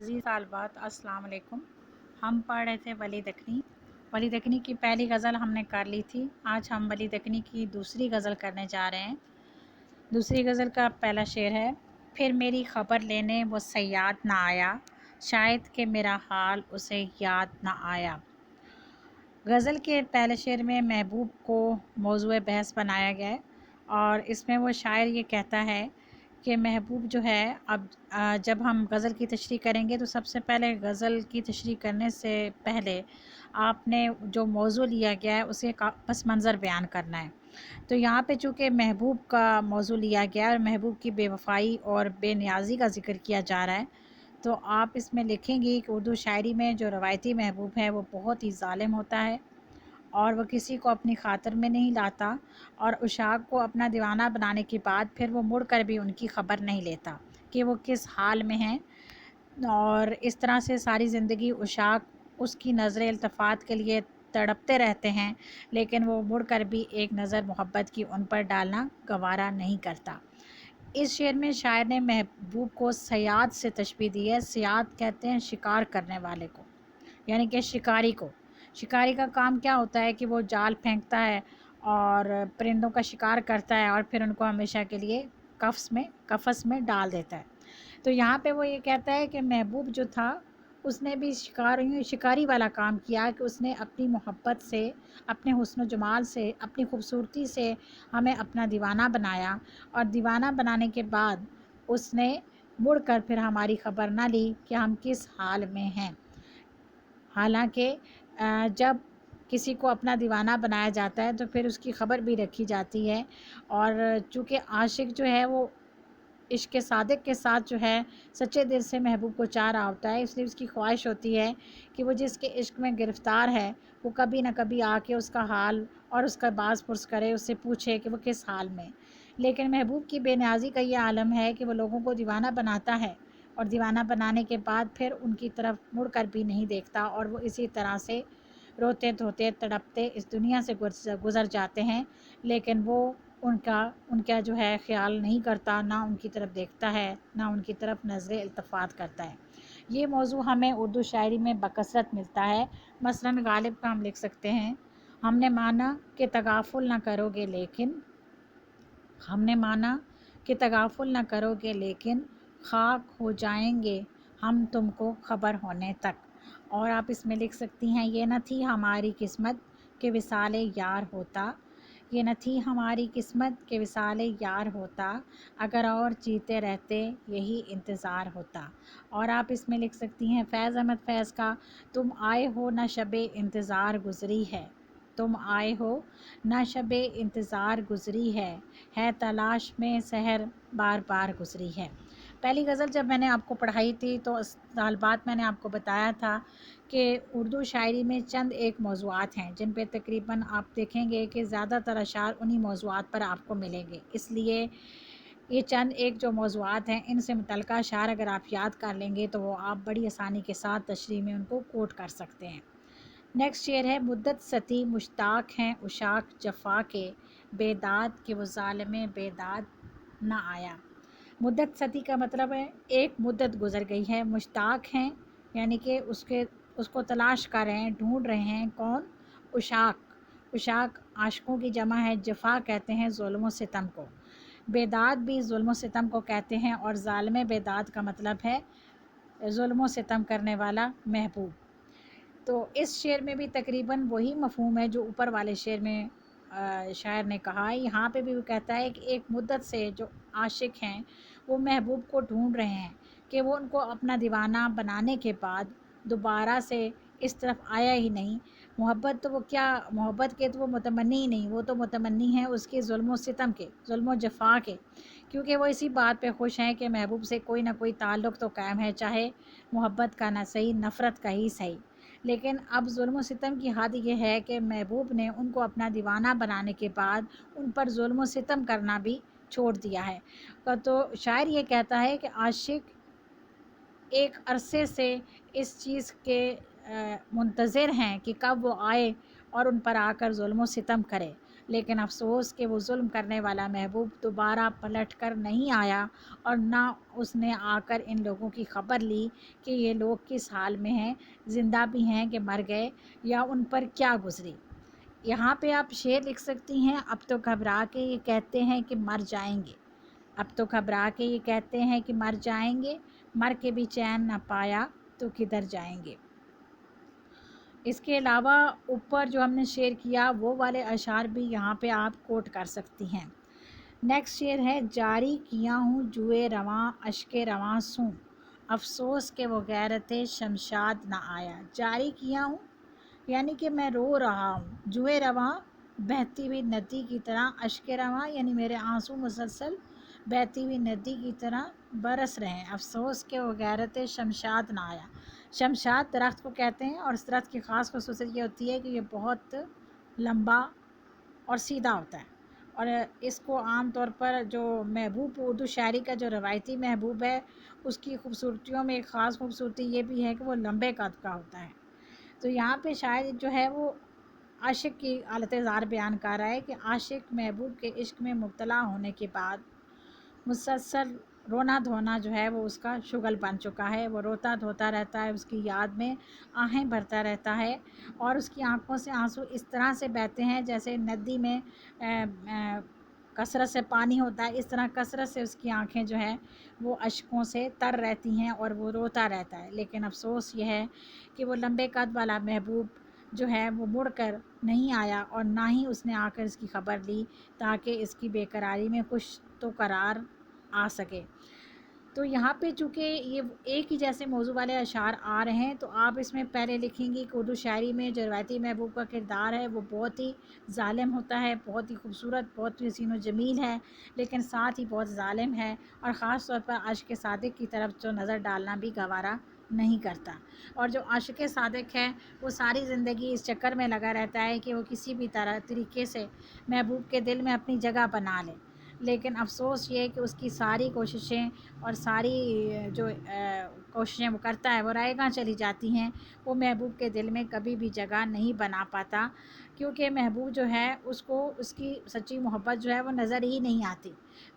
عزیز طالبات السلام علیکم۔ ہم پڑھ رہے تھے ولی دکنی۔ ولی دکنی کی پہلی غزل ہم نے کر لی تھی۔ آج ہم ولی دکنی کی دوسری غزل کرنے جا رہے ہیں۔ دوسری غزل کا پہلا شعر ہے: پھر میری خبر لینے وہ صیاد نہ آیا، شاید کہ میرا حال اسے یاد نہ آیا۔ غزل کے پہلے شعر میں محبوب کو موضوع بحث بنایا گیا ہے اور اس میں وہ شاعر یہ کہتا ہے کہ محبوب جو ہے، اب جب ہم غزل کی تشریح کریں گے تو سب سے پہلے غزل کی تشریح کرنے سے پہلے آپ نے جو موضوع لیا گیا ہے اسے پس منظر بیان کرنا ہے۔ تو یہاں پہ چونکہ محبوب کا موضوع لیا گیا ہے اور محبوب کی بے وفائی اور بے نیازی کا ذکر کیا جا رہا ہے، تو آپ اس میں لکھیں گی کہ اردو شاعری میں جو روایتی محبوب ہے وہ بہت ہی ظالم ہوتا ہے اور وہ کسی کو اپنی خاطر میں نہیں لاتا، اور عشاق کو اپنا دیوانہ بنانے کے بعد پھر وہ مڑ کر بھی ان کی خبر نہیں لیتا کہ وہ کس حال میں ہیں، اور اس طرح سے ساری زندگی عشاق اس کی نظر التفات کے لیے تڑپتے رہتے ہیں، لیکن وہ مڑ کر بھی ایک نظر محبت کی ان پر ڈالنا گوارا نہیں کرتا۔ اس شعر میں شاعر نے محبوب کو صیاد سے تشبیہ دی ہے۔ صیاد کہتے ہیں شکار کرنے والے کو، یعنی کہ شکاری کو۔ شکاری کا کام کیا ہوتا ہے کہ وہ جال پھینکتا ہے اور پرندوں کا شکار کرتا ہے اور پھر ان کو ہمیشہ کے لیے قفس میں ڈال دیتا ہے۔ تو یہاں پہ وہ یہ کہتا ہے کہ محبوب جو تھا اس نے بھی شکاری والا کام کیا کہ اس نے اپنی محبت سے، اپنے حسن و جمال سے، اپنی خوبصورتی سے ہمیں اپنا دیوانہ بنایا، اور دیوانہ بنانے کے بعد اس نے مڑ کر پھر ہماری خبر نہ لی کہ ہم کس حال میں ہیں۔ حالانکہ جب کسی کو اپنا دیوانہ بنایا جاتا ہے تو پھر اس کی خبر بھی رکھی جاتی ہے، اور چونکہ عاشق جو ہے وہ عشق صادق کے ساتھ جو ہے سچے دل سے محبوب کو چاہ رہا ہوتا ہے، اس لیے اس کی خواہش ہوتی ہے کہ وہ جس کے عشق میں گرفتار ہے وہ کبھی نہ کبھی آ کے اس کا حال اور اس کا باز پرس کرے، اس سے پوچھے کہ وہ کس حال میں۔ لیکن محبوب کی بے نیازی کا یہ عالم ہے کہ وہ لوگوں کو دیوانہ بناتا ہے اور دیوانہ بنانے کے بعد پھر ان کی طرف مڑ کر بھی نہیں دیکھتا، اور وہ اسی طرح سے روتے دھوتے تڑپتے اس دنیا سے گزر جاتے ہیں، لیکن وہ ان کا جو ہے خیال نہیں کرتا، نہ ان کی طرف دیکھتا ہے، نہ ان کی طرف نظر التفات کرتا ہے۔ یہ موضوع ہمیں اردو شاعری میں بکثرت ملتا ہے۔ مثلاً غالب کا ہم لکھ سکتے ہیں: ہم نے مانا کہ تغافل نہ کرو گے لیکن، ہم نے مانا کہ تغافل نہ کرو گے لیکن، خاک ہو جائیں گے ہم تم کو خبر ہونے تک۔ اور آپ اس میں لکھ سکتی ہیں: یہ نہ تھی ہماری قسمت کہ وصال یار ہوتا، یہ نہ تھی ہماری قسمت کہ وصال یار ہوتا، اگر اور جیتے رہتے یہی انتظار ہوتا۔ اور آپ اس میں لکھ سکتی ہیں فیض احمد فیض کا: تم آئے ہو نہ شب انتظار گزری ہے، تم آئے ہو نہ شب انتظار گزری ہے تلاش میں سحر بار بار گزری ہے۔ پہلی غزل جب میں نے آپ کو پڑھائی تھی تو طالبات میں نے آپ کو بتایا تھا کہ اردو شاعری میں چند ایک موضوعات ہیں جن پہ تقریباً آپ دیکھیں گے کہ زیادہ تر اشعار انہی موضوعات پر آپ کو ملیں گے، اس لیے یہ چند ایک جو موضوعات ہیں ان سے متعلقہ اشعار اگر آپ یاد کر لیں گے تو وہ آپ بڑی آسانی کے ساتھ تشریح میں ان کو کوٹ کر سکتے ہیں۔ نیکسٹ شعر ہے: مدت ستی مشتاق ہیں عشاق جفا کے، بیداد کہ وہ ظالم بیداد نہ آیا۔ مدت ستی کا مطلب ہے ایک مدت گزر گئی ہے، مشتاق ہیں یعنی کہ اس کو تلاش کر رہے ہیں، ڈھونڈ رہے ہیں۔ کون؟ عشاق۔ عشاق عاشقوں کی جمع ہے، جفا کہتے ہیں ظلم و ستم کو، بیداد بھی ظلم و ستم کو کہتے ہیں، اور ظالم بیداد کا مطلب ہے ظلم و ستم کرنے والا محبوب۔ تو اس شعر میں بھی تقریباً وہی مفہوم ہے جو اوپر والے شعر میں شاعر نے کہا ہے۔ یہاں پہ بھی وہ کہتا ہے کہ ایک مدت سے جو عاشق ہیں وہ محبوب کو ڈھونڈ رہے ہیں کہ وہ ان کو اپنا دیوانہ بنانے کے بعد دوبارہ سے اس طرف آیا ہی نہیں۔ محبت تو وہ کیا، محبت کے تو وہ متمنی ہی نہیں، وہ تو متمنی ہیں اس کے ظلم و ستم کے، ظلم و جفا کے، کیونکہ وہ اسی بات پہ خوش ہیں کہ محبوب سے کوئی نہ کوئی تعلق تو قائم ہے، چاہے محبت کا نہ صحیح، نفرت کا ہی صحیح۔ لیکن اب ظلم و ستم کی حد یہ ہے کہ محبوب نے ان کو اپنا دیوانہ بنانے کے بعد ان پر ظلم و ستم کرنا بھی چھوڑ دیا ہے۔ تو شاعر یہ کہتا ہے کہ عاشق ایک عرصے سے اس چیز کے منتظر ہیں کہ کب وہ آئے اور ان پر آ کر ظلم و ستم کرے، لیکن افسوس کہ وہ ظلم کرنے والا محبوب دوبارہ پلٹ کر نہیں آیا، اور نہ اس نے آ کر ان لوگوں کی خبر لی کہ یہ لوگ کس حال میں ہیں، زندہ بھی ہیں کہ مر گئے، یا ان پر کیا گزری۔ یہاں پہ آپ شعر لکھ سکتی ہیں، اب تو گھبرا کے یہ کہتے ہیں کہ مر جائیں گے، اب تو گھبرا کے یہ کہتے ہیں کہ مر جائیں گے، مر کے بھی چین نہ پایا تو کدھر جائیں گے۔ اس کے علاوہ اوپر جو ہم نے شعر کیا وہ والے اشعار بھی یہاں پہ آپ کوٹ کر سکتی ہیں۔ نیکسٹ شعر ہے، جاری کیا ہوں جوئے رواں اشک رواں سوں، افسوس کہ وہ غیرت شمشاد نہ آیا۔ جاری کیا ہوں یعنی کہ میں رو رہا ہوں، جوئے رواں بہتی ہوئی ندی کی طرح، اشک رواں یعنی میرے آنسو مسلسل بہتی ہوئی ندی کی طرح برس رہے ہیں، افسوس کہ وہ غیرت شمشاد نہ آیا۔ شمشاد درخت کو کہتے ہیں، اور اس درخت کی خاص خصوصیت یہ ہوتی ہے کہ یہ بہت لمبا اور سیدھا ہوتا ہے، اور اس کو عام طور پر جو محبوب اردو شاعری کا جو روایتی محبوب ہے اس کی خوبصورتیوں میں ایک خاص خوبصورتی یہ بھی ہے کہ وہ لمبے قد کا ہوتا ہے۔ تو یہاں پہ شاعر جو ہے وہ عاشق کی حالت اظہار بیان کر رہا ہے کہ عاشق محبوب کے عشق میں مبتلا ہونے کے بعد مسلسل رونا دھونا جو ہے وہ اس کا شغل بن چکا ہے، وہ روتا دھوتا رہتا ہے، اس کی یاد میں آہیں بھرتا رہتا ہے، اور اس کی آنکھوں سے آنسو اس طرح سے بہتے ہیں جیسے ندی میں کثرت سے پانی ہوتا ہے، اس طرح کثرت سے اس کی آنکھیں جو ہیں وہ اشکوں سے تر رہتی ہیں اور وہ روتا رہتا ہے۔ لیکن افسوس یہ ہے کہ وہ لمبے قد والا محبوب جو ہے وہ مڑ کر نہیں آیا، اور نہ ہی اس نے آ کر اس کی خبر لی تاکہ اس کی بے قراری میں کچھ تو قرار آ سکے۔ تو یہاں پہ چونکہ یہ ایک ہی جیسے موضوع والے اشعار آ رہے ہیں تو آپ اس میں پہلے لکھیں گی کہ اردو شاعری میں جو روایتی محبوب کا کردار ہے وہ بہت ہی ظالم ہوتا ہے، بہت ہی خوبصورت، بہت ہی حسین و جمیل ہے، لیکن ساتھ ہی بہت ظالم ہے، اور خاص طور پر عاشق صادق کی طرف جو نظر ڈالنا بھی گوارا نہیں کرتا، اور جو عاشق صادق ہے وہ ساری زندگی اس چکر میں لگا رہتا ہے کہ وہ کسی بھی طریقے سے محبوب کے دل میں اپنی جگہ بنا لے، لیکن افسوس یہ ہے کہ اس کی ساری کوششیں اور ساری جو کوششیں وہ کرتا ہے وہ رائے گاں چلی جاتی ہیں، وہ محبوب کے دل میں کبھی بھی جگہ نہیں بنا پاتا، کیونکہ محبوب جو ہے اس کو اس کی سچی محبت جو ہے وہ نظر ہی نہیں آتی۔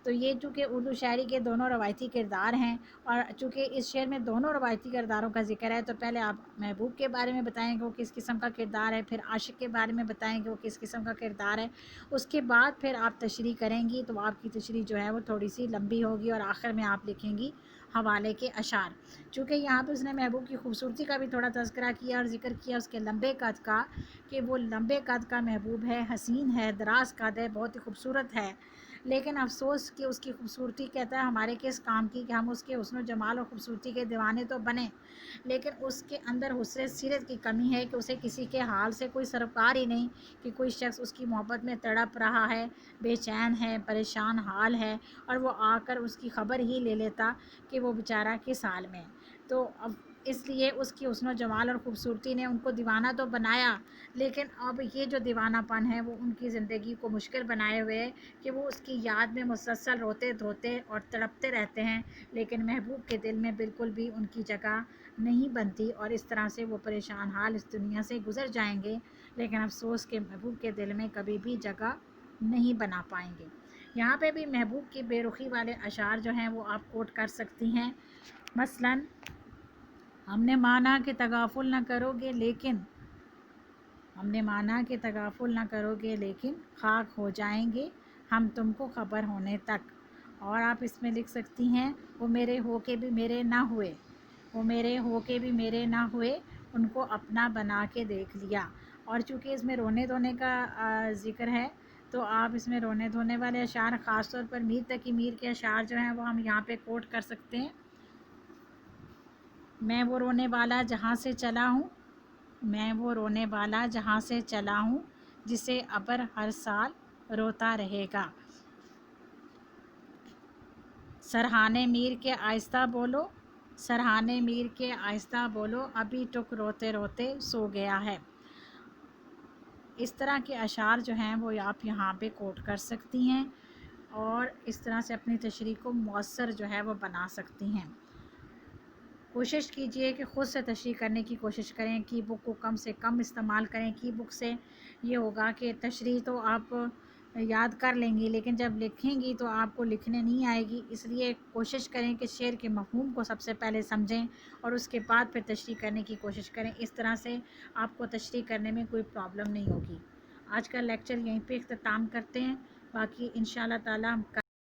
تو یہ چونکہ اردو شاعری کے دونوں روایتی کردار ہیں، اور چونکہ اس شعر میں دونوں روایتی کرداروں کا ذکر ہے، تو پہلے آپ محبوب کے بارے میں بتائیں کہ وہ کس قسم کا کردار ہے، پھر عاشق کے بارے میں بتائیں کہ وہ کس قسم کا کردار ہے، اس کے بعد پھر آپ تشریح کریں گی تو آپ کی تشریح جو ہے وہ تھوڑی سی لمبی ہوگی، اور آخر میں آپ لکھیں گی حوالے کے اشعار۔ چونکہ یہاں پہ اس نے محبوب کی خوبصورتی کا بھی تھوڑا تذکرہ کیا اور ذکر کیا اس کے لمبے قد کا، کہ وہ لمبے قد کا محبوب ہے، حسین ہے، دراز قد ہے، بہت ہی خوبصورت ہے، لیکن افسوس کہ اس کی خوبصورتی کہتا ہے ہمارے کس کام کی کہ ہم اس کے حسن و جمال اور خوبصورتی کے دیوانے تو بنے، لیکن اس کے اندر حسن سیرت کی کمی ہے کہ اسے کسی کے حال سے کوئی سروکار ہی نہیں، کہ کوئی شخص اس کی محبت میں تڑپ رہا ہے، بے چین ہے، پریشان حال ہے، اور وہ آ کر اس کی خبر ہی لے لیتا کہ وہ بیچارہ کس حال میں ہے۔ تو اب اس لیے اس کی حسن و جمال اور خوبصورتی نے ان کو دیوانہ تو بنایا، لیکن اب یہ جو دیوانہ پن ہے وہ ان کی زندگی کو مشکل بنائے ہوئے ہے کہ وہ اس کی یاد میں مسلسل روتے دھوتے اور تڑپتے رہتے ہیں، لیکن محبوب کے دل میں بالکل بھی ان کی جگہ نہیں بنتی، اور اس طرح سے وہ پریشان حال اس دنیا سے گزر جائیں گے، لیکن افسوس کہ محبوب کے دل میں کبھی بھی جگہ نہیں بنا پائیں گے۔ یہاں پہ بھی محبوب کی بے رخی والے اشعار جو ہیں وہ آپ کوٹ کر سکتی ہیں، مثلاً ہم نے مانا کہ تغافل نہ کرو گے لیکن، ہم نے مانا کہ تغافل نہ کرو گے لیکن خاک ہو جائیں گے ہم تم کو خبر ہونے تک، اور آپ اس میں لکھ سکتی ہیں، وہ میرے ہو کے بھی میرے نہ ہوئے، وہ میرے ہو کے بھی میرے نہ ہوئے، ان کو اپنا بنا کے دیکھ لیا۔ اور چونکہ اس میں رونے دھونے کا ذکر ہے تو آپ اس میں رونے دھونے والے اشعار، خاص طور پر میر تقی میر کے اشعار جو ہیں وہ ہم یہاں پہ کوٹ کر سکتے ہیں۔ میں وہ رونے والا جہاں سے چلا ہوں، میں وہ رونے والا جہاں سے چلا ہوں، جسے ابر ہر سال روتا رہے گا۔ سرہانے میر کے آہستہ بولو، سرہانے میر کے آہستہ بولو، ابھی ٹک روتے روتے سو گیا ہے۔ اس طرح کے اشعار جو ہیں وہ آپ یہاں پہ کوٹ کر سکتی ہیں، اور اس طرح سے اپنی تشریح کو مؤثر جو ہے وہ بنا سکتی ہیں۔ کوشش کیجئے کہ خود سے تشریح کرنے کی کوشش کریں، کی بک کو کم سے کم استعمال کریں۔ کی بک سے یہ ہوگا کہ تشریح تو آپ یاد کر لیں گی، لیکن جب لکھیں گی تو آپ کو لکھنے نہیں آئے گی، اس لیے کوشش کریں کہ شعر کے مفہوم کو سب سے پہلے سمجھیں اور اس کے بعد پھر تشریح کرنے کی کوشش کریں۔ اس طرح سے آپ کو تشریح کرنے میں کوئی پرابلم نہیں ہوگی۔ آج کا لیکچر یہیں پہ اختتام کرتے ہیں، باقی انشاءاللہ تعالی ہم